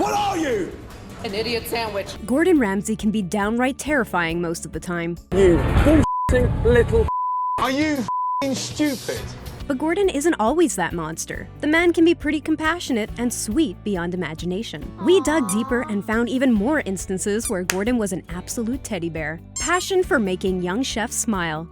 What are you? An idiot sandwich. Gordon Ramsay can be downright terrifying most of the time. You bullshitting little. Are you stupid? But Gordon isn't always that monster. The man can be pretty compassionate and sweet beyond imagination. We dug deeper and found even more instances where Gordon was an absolute teddy bear. Passion for making young chefs smile.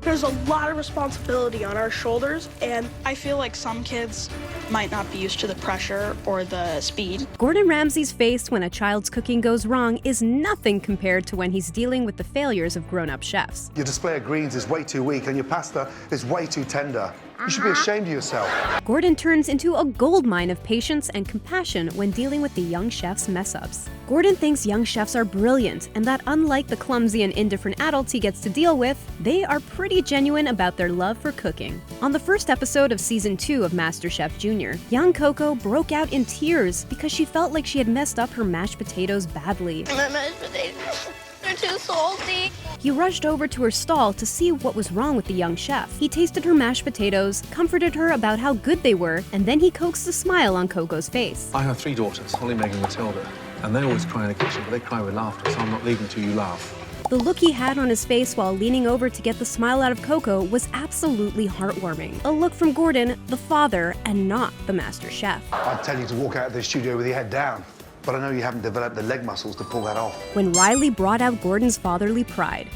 There's a lot of responsibility on our shoulders, and I feel like some kids might not be used to the pressure or the speed. Gordon Ramsay's face when a child's cooking goes wrong is nothing compared to when he's dealing with the failures of grown-up chefs. Your display of greens is way too weak and your pasta is way too tender. You should be ashamed of yourself. Gordon turns into a goldmine of patience and compassion when dealing with the young chef's mess-ups. Gordon thinks young chefs are brilliant and that unlike the clumsy and indifferent adults he gets to deal with, they are pretty genuine about their love for cooking. On the first episode of Season 2 of MasterChef Junior, young Coco broke out in tears because she felt like she had messed up her mashed potatoes badly. My mashed potatoes, they're too salty. He rushed over to her stall to see what was wrong with the young chef. He tasted her mashed potatoes, comforted her about how good they were, and then he coaxed a smile on Coco's face. I have 3 daughters, Holly, Megan, Matilda, and they always cry in the kitchen, but they cry with laughter, so I'm not leaving till you laugh. The look he had on his face while leaning over to get the smile out of Coco was absolutely heartwarming. A look from Gordon, the father, and not the master chef. I'd tell you to walk out of the studio with your head down, but I know you haven't developed the leg muscles to pull that off. When Riley brought out Gordon's fatherly pride.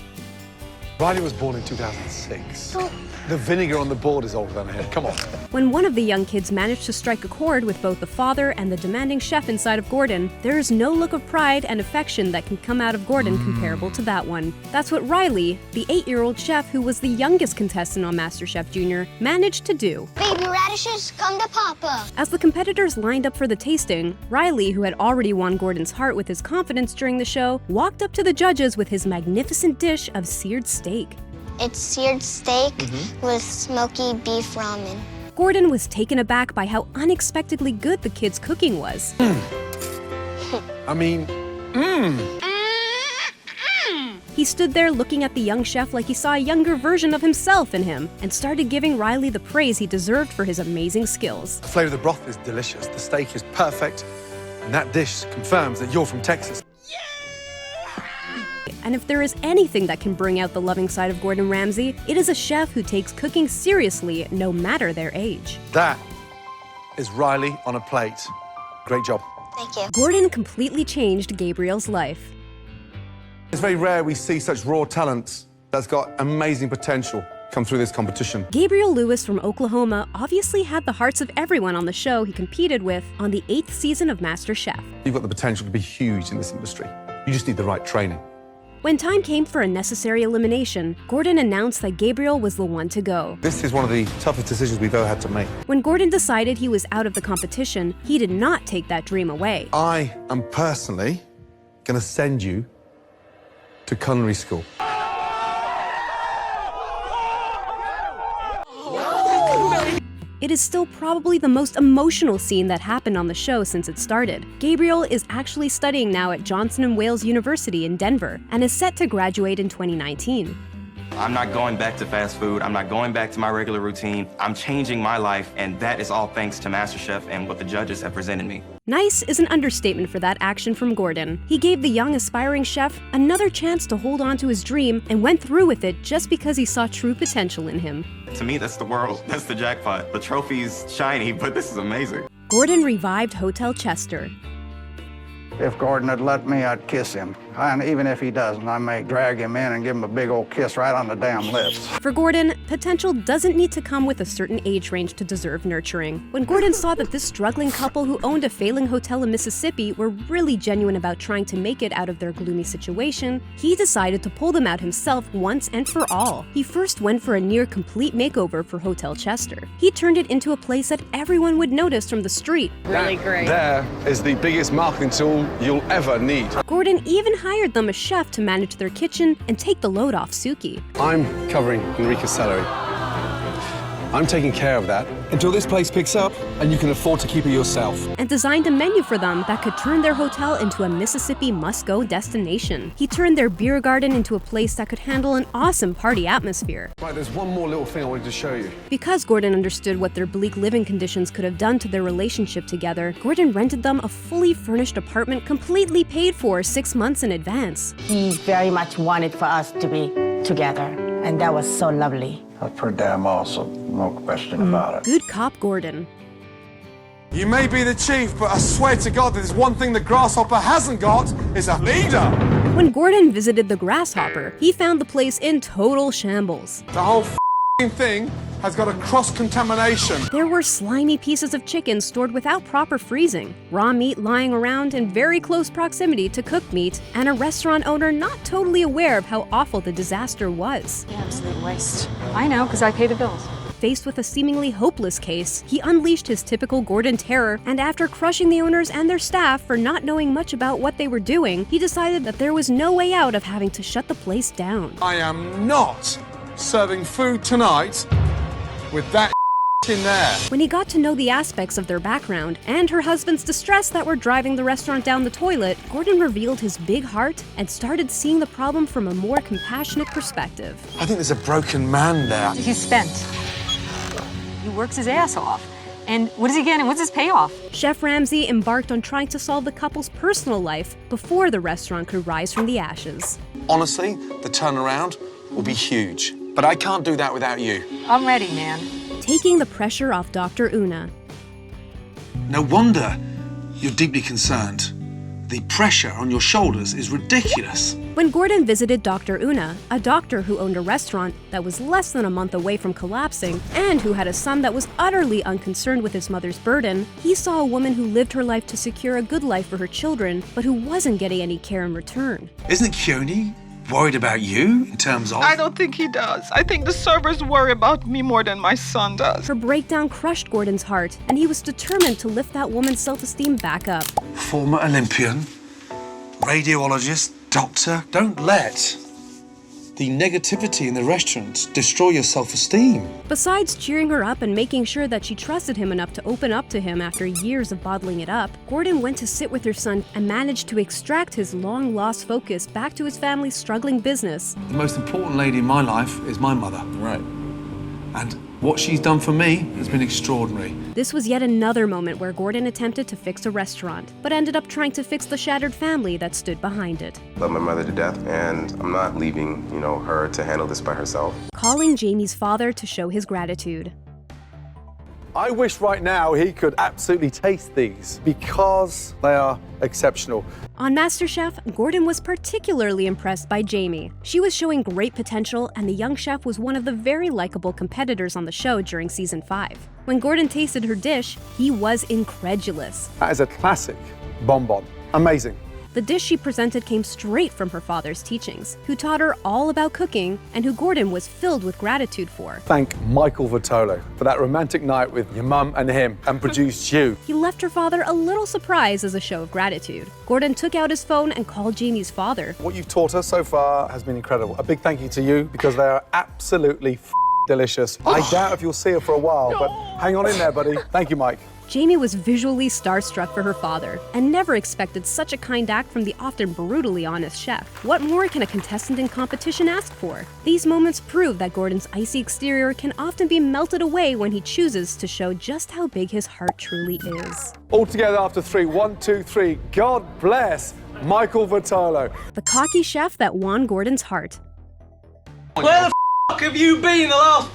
Riley was born in 2006. The vinegar on the board is older than him. Come on. When one of the young kids managed to strike a chord with both the father and the demanding chef inside of Gordon, there is no look of pride and affection that can come out of Gordon comparable to that one. That's what Riley, the 8-year-old chef who was the youngest contestant on MasterChef Junior, managed to do. Baby radishes, come to Papa. As the competitors lined up for the tasting, Riley, who had already won Gordon's heart with his confidence during the show, walked up to the judges with his magnificent dish of seared steak. It's seared steak with smoky beef ramen. Gordon was taken aback by how unexpectedly good the kid's cooking was. He stood there looking at the young chef like he saw a younger version of himself in him and started giving Riley the praise he deserved for his amazing skills. The flavour of the broth is delicious, the steak is perfect, and that dish confirms that you're from Texas. And if there is anything that can bring out the loving side of Gordon Ramsay, it is a chef who takes cooking seriously no matter their age. That is Riley on a plate. Great job. Thank you. Gordon completely changed Gabriel's life. It's very rare we see such raw talent that's got amazing potential come through this competition. Gabriel Lewis from Oklahoma obviously had the hearts of everyone on the show he competed with on the 8th season of MasterChef. You've got the potential to be huge in this industry. You just need the right training. When time came for a necessary elimination, Gordon announced that Gabriel was the one to go. This is one of the toughest decisions we've ever had to make. When Gordon decided he was out of the competition, he did not take that dream away. I am personally going to send you to culinary school. It is still probably the most emotional scene that happened on the show since it started. Gabriel is actually studying now at Johnson & Wales University in Denver and is set to graduate in 2019. I'm not going back to fast food. I'm not going back to my regular routine. I'm changing my life, and that is all thanks to MasterChef and what the judges have presented me. Nice is an understatement for that action from Gordon. He gave the young aspiring chef another chance to hold on to his dream and went through with it just because he saw true potential in him. To me, that's the world. That's the jackpot. The trophy's shiny, but this is amazing. Gordon revived Hotel Chester. If Gordon had let me, I'd kiss him. And even if he doesn't, I may drag him in and give him a big old kiss right on the damn lips. For Gordon, potential doesn't need to come with a certain age range to deserve nurturing. When Gordon saw that this struggling couple who owned a failing hotel in Mississippi were really genuine about trying to make it out of their gloomy situation, he decided to pull them out himself once and for all. He first went for a near-complete makeover for Hotel Chester. He turned it into a place that everyone would notice from the street. Really great. There is the biggest marketing tool you'll ever need. Gordon even hired them a chef to manage their kitchen and take the load off Suki. I'm covering Enrica's salary. I'm taking care of that until this place picks up and you can afford to keep it yourself. And designed a menu for them that could turn their hotel into a Mississippi must-go destination. He turned their beer garden into a place that could handle an awesome party atmosphere. Right, there's one more little thing I wanted to show you. Because Gordon understood what their bleak living conditions could have done to their relationship together, Gordon rented them a fully furnished apartment completely paid for 6 months in advance. He very much wanted for us to be together, and that was so lovely. That's pretty damn awesome, no question about it. Good cop Gordon. You may be the chief, but I swear to God, there's one thing the grasshopper hasn't got, is a leader. When Gordon visited the Grasshopper, he found the place in total shambles. The whole thing has got a cross-contamination. There were slimy pieces of chicken stored without proper freezing, raw meat lying around in very close proximity to cooked meat, and a restaurant owner not totally aware of how awful the disaster was. Absolute waste. I know, because I pay the bills. Faced with a seemingly hopeless case, he unleashed his typical Gordon terror, and after crushing the owners and their staff for not knowing much about what they were doing, he decided that there was no way out of having to shut the place down. I am not serving food tonight with that in there. When he got to know the aspects of their background and her husband's distress that were driving the restaurant down the toilet, Gordon revealed his big heart and started seeing the problem from a more compassionate perspective. I think there's a broken man there. He's spent. He works his ass off. And what does he get and what's his payoff? Chef Ramsay embarked on trying to solve the couple's personal life before the restaurant could rise from the ashes. Honestly, the turnaround will be huge. But I can't do that without you. I'm ready, man. Taking the pressure off Dr. Una. No wonder you're deeply concerned. The pressure on your shoulders is ridiculous. When Gordon visited Dr. Una, a doctor who owned a restaurant that was less than a month away from collapsing and who had a son that was utterly unconcerned with his mother's burden, he saw a woman who lived her life to secure a good life for her children, but who wasn't getting any care in return. Isn't Keone worried about you in terms of... I don't think he does. I think the servers worry about me more than my son does. Her breakdown crushed Gordon's heart, and he was determined to lift that woman's self-esteem back up. Former Olympian, radiologist, doctor, don't let the negativity in the restaurant destroy your self-esteem. Besides cheering her up and making sure that she trusted him enough to open up to him after years of bottling it up, Gordon went to sit with her son and managed to extract his long-lost focus back to his family's struggling business. The most important lady in my life is my mother. Right. And what she's done for me has been extraordinary. This was yet another moment where Gordon attempted to fix a restaurant, but ended up trying to fix the shattered family that stood behind it. I love my mother to death, and I'm not leaving, her to handle this by herself. Calling Jaime's father to show his gratitude. I wish right now he could absolutely taste these because they are exceptional. On MasterChef, Gordon was particularly impressed by Jaimee. She was showing great potential, and the young chef was one of the very likable competitors on the show during season 5. When Gordon tasted her dish, he was incredulous. That is a classic bonbon. Amazing. The dish she presented came straight from her father's teachings, who taught her all about cooking and who Gordon was filled with gratitude for. Thank Michael Vitolo for that romantic night with your mum and him and produced you. He left her father a little surprised as a show of gratitude. Gordon took out his phone and called Jaime's father. What you've taught us so far has been incredible. A big thank you to you because they are absolutely delicious. I doubt if you'll see her for a while, but hang on in there, buddy. Thank you, Mike. Jaimee was visually starstruck for her father and never expected such a kind act from the often brutally honest chef. What more can a contestant in competition ask for? These moments prove that Gordon's icy exterior can often be melted away when he chooses to show just how big his heart truly is. All together after 3. 1, 2, 3. God bless Michael Vitolo. The cocky chef that won Gordon's heart. Where the f*** have you been the last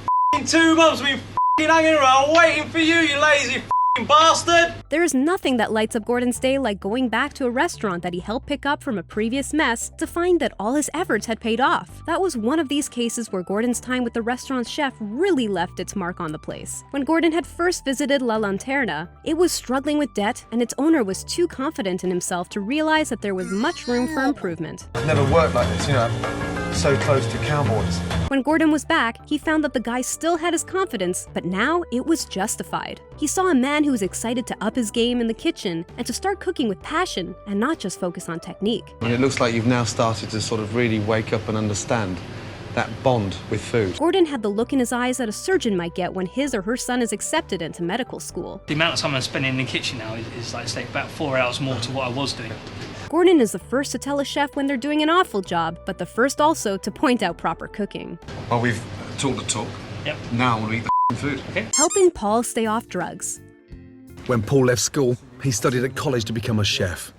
2 months? We've been hanging around waiting for you, you lazy bastard! There is nothing that lights up Gordon's day like going back to a restaurant that he helped pick up from a previous mess to find that all his efforts had paid off. That was one of these cases where Gordon's time with the restaurant's chef really left its mark on the place. When Gordon had first visited La Lanterna, it was struggling with debt, and its owner was too confident in himself to realize that there was much room for improvement. I've never worked like this, so close to cowboys. When Gordon was back, he found that the guy still had his confidence, but now it was justified. He saw a man who was excited to up his game in the kitchen and to start cooking with passion and not just focus on technique. And it looks like you've now started to sort of really wake up and understand that bond with food. Gordon had the look in his eyes that a surgeon might get when his or her son is accepted into medical school. The amount of time I'm spending in the kitchen now is like, say, about 4 hours more to what I was doing. Gordon is the first to tell a chef when they're doing an awful job, but the first also to point out proper cooking. Well, we've talked the talk. Yep. Now I want to eat the food. Okay. Helping Paul stay off drugs. When Paul left school, he studied at college to become a chef,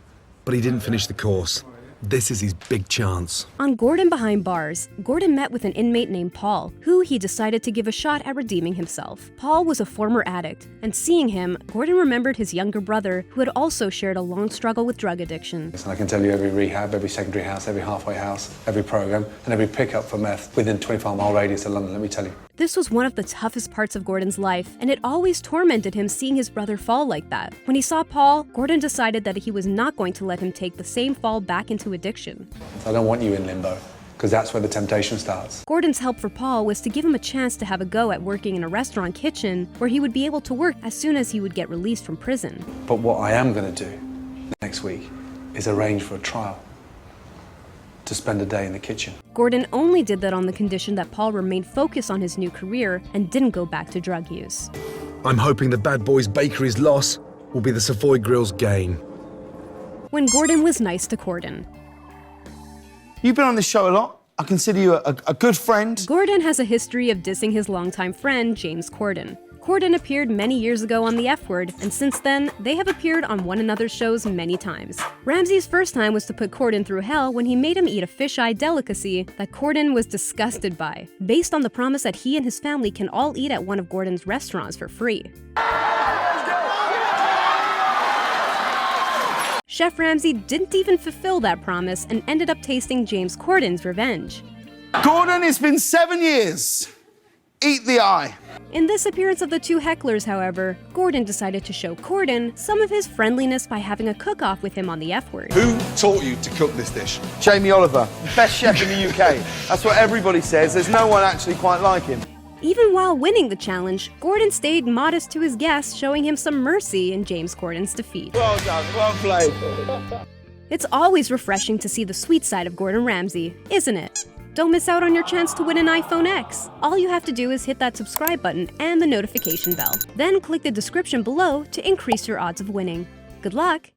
but he didn't finish the course. This is his big chance. On Gordon Behind Bars, Gordon met with an inmate named Paul, who he decided to give a shot at redeeming himself. Paul was a former addict, and seeing him, Gordon remembered his younger brother, who had also shared a long struggle with drug addiction. I can tell you every rehab, every secondary house, every halfway house, every program, and every pickup for meth within a 25-mile radius of London, let me tell you. This was one of the toughest parts of Gordon's life, and it always tormented him seeing his brother fall like that. When he saw Paul, Gordon decided that he was not going to let him take the same fall back into addiction. I don't want you in limbo, because that's where the temptation starts. Gordon's help for Paul was to give him a chance to have a go at working in a restaurant kitchen, where he would be able to work as soon as he would get released from prison. But what I am going to do next week is arrange for a trial to spend a day in the kitchen. Gordon only did that on the condition that Paul remained focused on his new career and didn't go back to drug use. I'm hoping the Bad Boys Bakery's loss will be the Savoy Grill's gain. When Gordon was nice to Corden. You've been on this show a lot. I consider you a good friend. Gordon has a history of dissing his longtime friend, James Corden. Corden appeared many years ago on The F Word, and since then, they have appeared on one another's shows many times. Ramsay's first time was to put Corden through hell when he made him eat a fish-eye delicacy that Corden was disgusted by, based on the promise that he and his family can all eat at one of Gordon's restaurants for free. Chef Ramsay didn't even fulfill that promise and ended up tasting James Corden's revenge. Gordon, it's been 7 years. Eat the eye. In this appearance of the two hecklers, however, Gordon decided to show Corden some of his friendliness by having a cook-off with him on The F Word. Who taught you to cook this dish? Jaimee Oliver, best chef in the UK. That's what everybody says. There's no one actually quite like him. Even while winning the challenge, Gordon stayed modest to his guests, showing him some mercy in James Corden's defeat. Well done, well played. It's always refreshing to see the sweet side of Gordon Ramsay, isn't it? Don't miss out on your chance to win an iPhone X. All you have to do is hit that subscribe button and the notification bell. Then click the description below to increase your odds of winning. Good luck!